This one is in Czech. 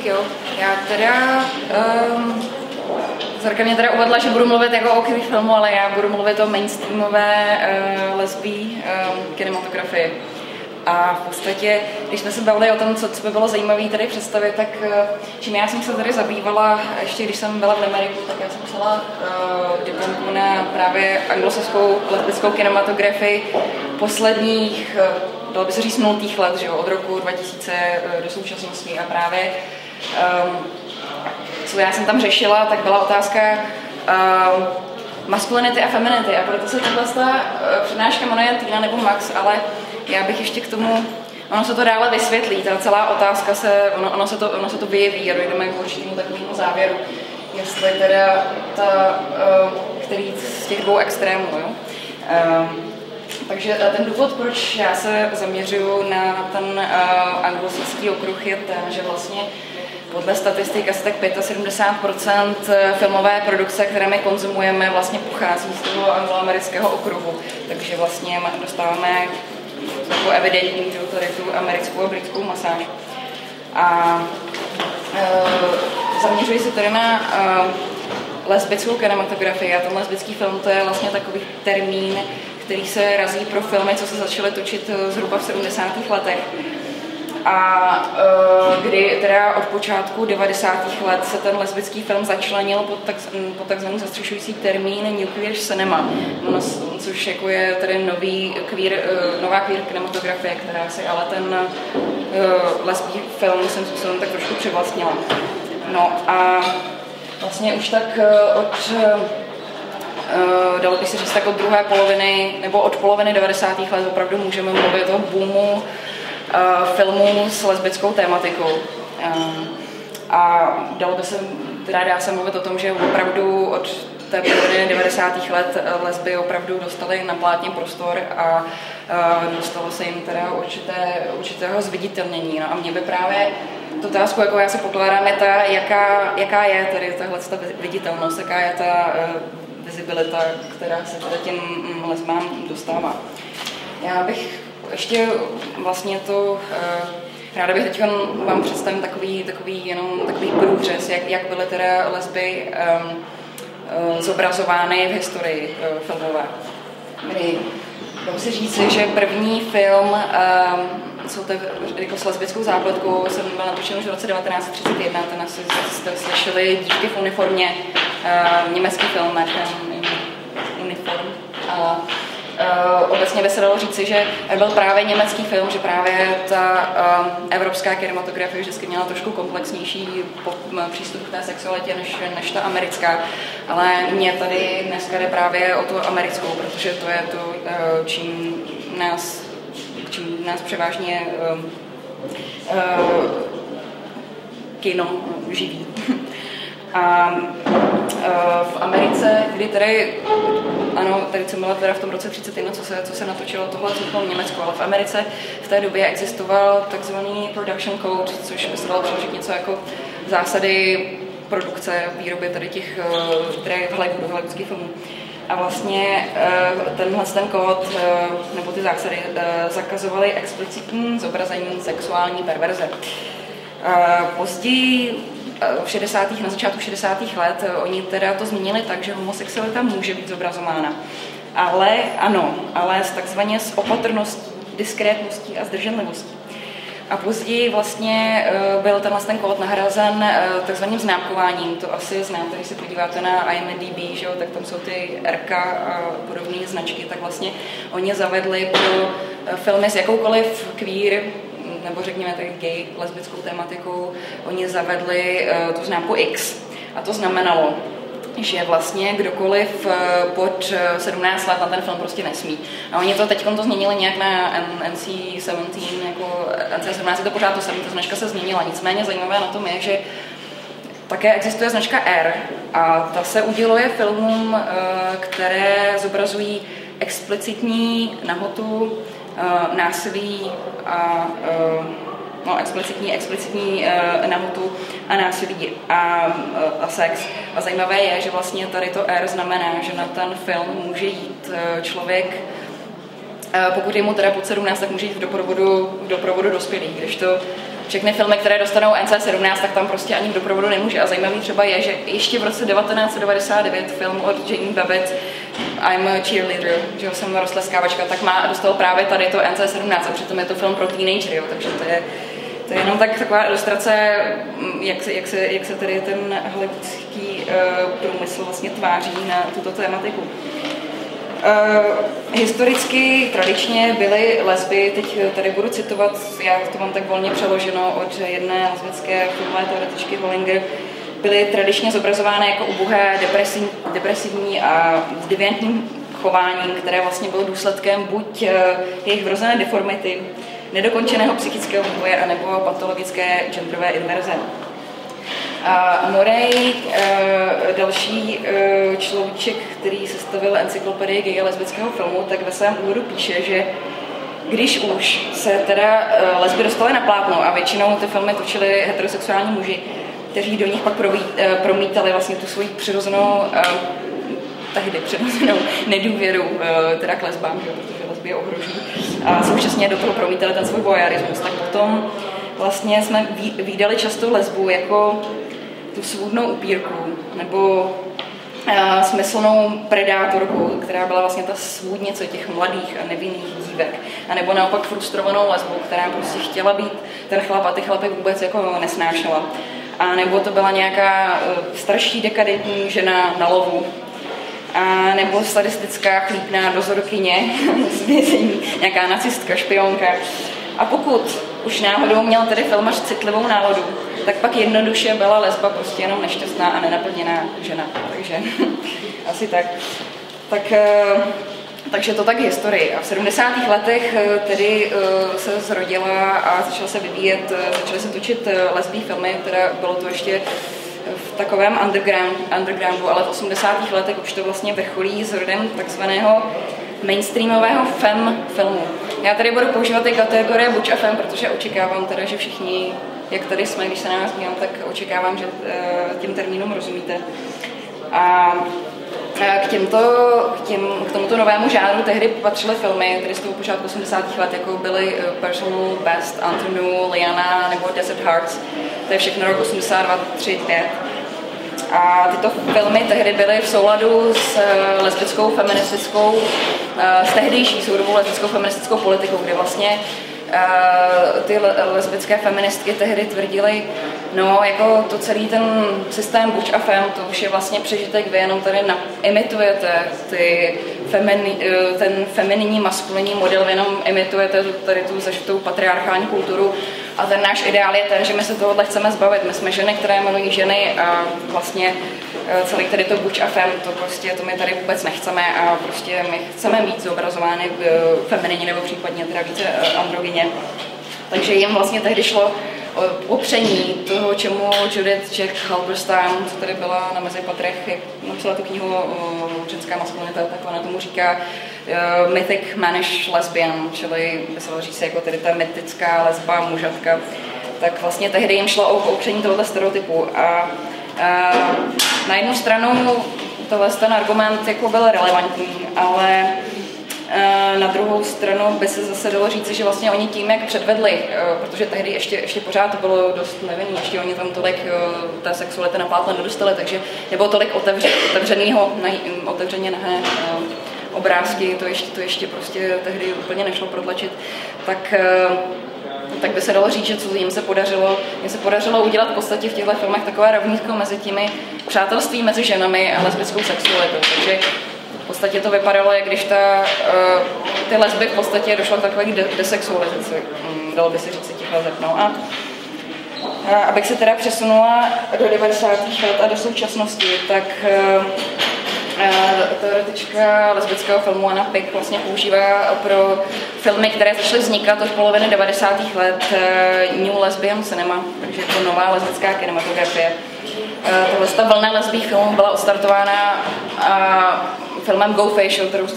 Tak jo, já teda... Zorka mě teda uvedla, že budu mluvit jako o queer filmu, ale já budu mluvit o mainstreamové lesbí kinematografii. A v podstatě, když jsme se bavili o tom, co by bylo zajímavé tady představit, tak čím já jsem se tady zabývala, ještě když jsem byla v Limeriku, tak já jsem psala diplomku na právě anglosaskou lesbickou kinematografii posledních, dalo by se říct, 0. let, že jo, od roku 2000 do současnosti. A právě co já jsem tam řešila, tak byla otázka maskulinity a femininity. A proto se tato přednáška jmenuje Týna nebo Max, ale já bych ještě k tomu, ono se to dále vysvětlí, ta celá otázka ono se to vyjeví a dojdeme k určitému takovému závěru, jestli teda který z těch dvou extrémů, jo. Takže ten důvod, proč já se zaměřuju na ten anglosaský okruh, je ten, že vlastně podle statistik asi tak 75% filmové produkce, které my konzumujeme, vlastně pochází z toho angloamerického okruhu. Takže vlastně dostáváme jako evidentní tady tu americkou a britskou masáž. A zaměřuji se tady na lesbickou kinematografii. A ten lesbický film, to je vlastně takový termín, který se razí pro filmy, co se začaly točit zhruba v 70. letech. A kdy teda od počátku 90. let se ten lesbický film začlenil pod takzvaný zastřešující termín New Queer Cinema, což jako je tady nová queer kinematografie, která si ale ten lesbý film jsem způsobem tak trošku přivlastnila. No a vlastně už tak dalo by se říct tak od druhé poloviny, nebo od poloviny 90. let opravdu můžeme mluvit o boomu filmů s lesbickou tématikou. A dá se mluvit o tom, že opravdu od té poloviny 90. let lesby opravdu dostaly na plátně prostor a dostalo se jim teda určitého zviditelnění. No a mě by právě tu otázku, jako já se pokládám, je ta, jaká je tady tahle viditelnost, jaká je ta vizibilita, která se teda těm lesbám dostává. Já bych ještě vlastně to, ráda bych teď vám představím takový průřez, jak byly teda lesby zobrazovány v historii filmové. Dá se říci, že první film jako s lesbickou zápletkou jsem byla natočen už v roce 1931, ten asi jste slyšeli, Dívky v uniformě, německý film Uniform. Obecně by se dalo říci, že byl právě německý film, že právě ta evropská kinematografie vždycky měla trošku komplexnější přístup k té sexualitě než ta americká, ale mě tady dneska jde právě o tu americkou, protože to je to, čím nás převážně kino živí. A v Americe, kdy tady, ano, tady jsem byla teda v tom roce 31, co se natočilo tohle, co bylo v Německu, ale v Americe v té době existoval takzvaný production code, což by se dalo přeložit něco jako zásady produkce, výroby tady těch hollywoodských filmů. A vlastně ten kód, nebo ty zásady, zakazovaly explicitní zobrazení sexuální perverze. Později na začátku 60. let oni teda to změnili tak, že homosexualita může být zobrazována. Ale takzvaně s opatrností, diskrétností a zdrženlivostí. A později vlastně byl ten kód nahrazen takzvaným známkováním. To asi znáte, když se podíváte na IMDb, že jo, tak tam jsou ty RK a podobné značky, tak vlastně oni zavedli pro filmy s jakoukoliv queer nebo řekněme tak gay, lesbickou tématikou, oni zavedli tu známku X. A to znamenalo, že vlastně kdokoliv pod 17 let na ten film prostě nesmí. A oni to teď to změnili nějak na NC-17, jako NC-17 je to pořád to samé, ta značka se změnila. Nicméně zajímavé na tom je, že také existuje značka R a ta se uděluje filmům, které zobrazují explicitní nahotu, násilí a explicitní nahotu a násilí a sex. A zajímavé je, že vlastně tady to R znamená, že na ten film může jít člověk, pokud je mu teda pod 17, tak může jít v doprovodu dospělých, kdežto všechny filmy, které dostanou NC-17, tak tam prostě ani v doprovodu nemůže. A zajímavý třeba je, že ještě v roce 1999 film od Jane Babbitt I'm a Cheerleader, že jsem roztleskávačka, tak dostal právě tady to NC-17 a přitom je to film pro teenagery, jo, takže to je jenom taková ilustrace, jak se tady ten hollywoodský průmysl vlastně tváří na tuto tématiku. Historicky, tradičně byly lesby, teď tady budu citovat, já to mám tak volně přeloženo od jedné lesbické filmové teoretičky Hollinger, byly tradičně zobrazovány jako ubohé, depresivní a s deviantním chováním, které vlastně bylo důsledkem buď jejich vrozené deformity, nedokončeného psychického vývoje anebo patologické genderové inverze. A Morey, další človíček, který sestavil encyklopedii gay a lesbického filmu, tak ve svém úvodu píše, že když už se teda lesby dostaly na plátno a většinou ty filmy točili heterosexuální muži, kteří do nich pak promítali vlastně tu svoji přirozenou nedůvěru teda k lesbám, protože lesby je ohrožují a současně do toho promítali ten svůj voyeurismus, tak potom vlastně jsme vídali často lesbu jako tu svůdnou upírku nebo smyslnou predátorku, která byla vlastně ta svůdnice těch mladých a nevinných dívek, a nebo naopak frustrovanou lesbu, která prostě chtěla být ten chlap a ty chlapy vůbec jako nesnášela. A nebo to byla nějaká starší dekadentní žena na lovu, a nebo sadistická chlípná dozorkyně z vězení, nějaká nacistka, špionka. A pokud už náhodou měl tedy filmař citlivou náladu, tak pak jednoduše byla lesba prostě jenom nešťastná a nenaplněná žena. Takže asi tak. Takže to tak historii. A v 70. letech tedy se zrodila a začaly se točit lesbí filmy, které bylo to ještě v takovém undergroundu, ale v 80. letech už to vlastně vrcholí s rodem takzvaného mainstreamového fem filmu. Já tady budu používat ty kategorie buď a fem, protože očekávám teda, že všichni, jak tady jsme, když se na nás dívám, tak očekávám, že těm termínům rozumíte. A k tomuto novému žánru tehdy patřily filmy, které z toho počátku 80. let, jako byly Personal Best, Antonu, Liana nebo Desert Hearts. To je všechno rok 82, 3, 5. A tyto filmy tehdy byly v souladu s lesbickou feministickou, s tehdejší soudobou lesbickou feministickou politikou, kde vlastně ty lesbické feministky tehdy tvrdily, no jako to celý ten systém buď a fem, to už je vlastně přežitek, vy jenom tady imitujete ten femininní, maskulinní model, vy jenom imitujete tady tu zažitou patriarchální kulturu a ten náš ideál je ten, že my se tohohle chceme zbavit. My jsme ženy, které milují ženy a vlastně celý tady to buď a fem, to my tady vůbec nechceme a prostě my chceme mít zobrazovány feminině nebo případně teda více androgyně. Takže jim vlastně tehdy šlo o popření toho, čemu Judith Jack Halberstam, co tady byla na Mezipatrech, jak napsala tu knihu Ženská maskulinita, tak ona tomu říká mythic mannish lesbian, čili by se dalo říct jako tady ta mytická lesba, mužatka. Tak vlastně tehdy jim šlo o popření tohoto stereotypu a na jednu stranu ten argument jako byl relevantní, ale na druhou stranu by se zase dalo říci, že vlastně oni tím, jak předvedli, protože tehdy ještě pořád to bylo dost nevinný, ještě oni tam tolik té sexuality na plátno nedostali, takže nebylo tolik otevřeně nahé obrázky, to ještě prostě tehdy úplně nešlo protlačit, tak by se dalo říct, že co jim se podařilo udělat v podstatě v těchto filmech takové rovnítko mezi těmi přátelství mezi ženami a lesbickou sexualitou. Takže v podstatě to vypadalo, jak když ty lesby v podstatě došlo k takové desexualizaci, dalo by se říct těch leseb. No a abych se teda přesunula do 90. let a do současnosti, tak teoretička lesbického filmu Anna Pick vlastně používá pro filmy, které začaly vznikat od poloviny 90. let New Lesbian Cinema, takže je to nová lesbická kinematografie. Tahle vlna lesbých filmů byla odstartována filmem Go Facial, kterou